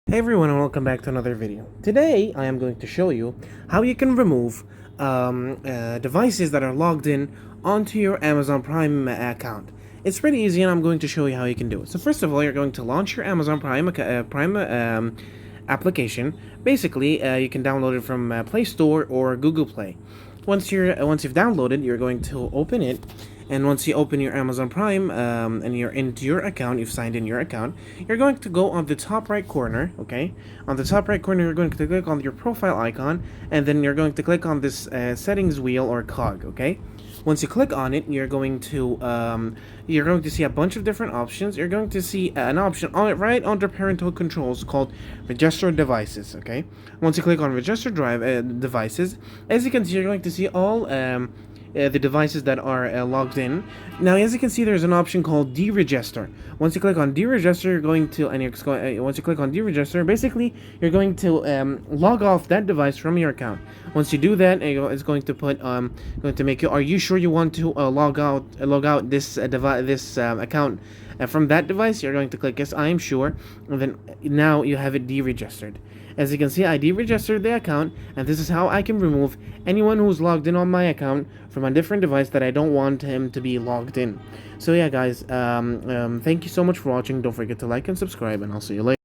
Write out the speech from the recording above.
Hey everyone, and welcome back to another video. Today I am going to show you how you can remove devices that are logged in onto your Amazon Prime account. It's pretty easy, and I'm going to show you how you can do it. So first of all, you're going to launch your Amazon Prime application. Basically, you can download it from Play Store or Google Play. Once you've downloaded, you're going to open it, and once you open your Amazon Prime and you're into your account, you've signed in your account, you're going to go on the top right corner, okay? On the top right corner, you're going to click on your profile icon, and then you're going to click on this settings wheel or cog, okay? Once you click on it, you're going to see a bunch of different options. You're going to see an option on it right under parental controls called registered devices. Okay. Once you click on registered devices, as you can see, you're going to see all the devices that are logged in. Now, as you can see, there's an option called deregister. Once you click on deregister, you're going to, once you click on deregister, basically you're going to log off that device from your account. Once you do that, it's going to make you. Are you sure you want to log out this account from that device? You're going to click yes, I am sure, and then now you have it deregistered. As you can see, I deregistered the account, and this is how I can remove anyone who's logged in on my account from a different device that I don't want him to be logged in. So yeah, guys, thank you so much for watching. Don't forget to like and subscribe, and I'll see you later.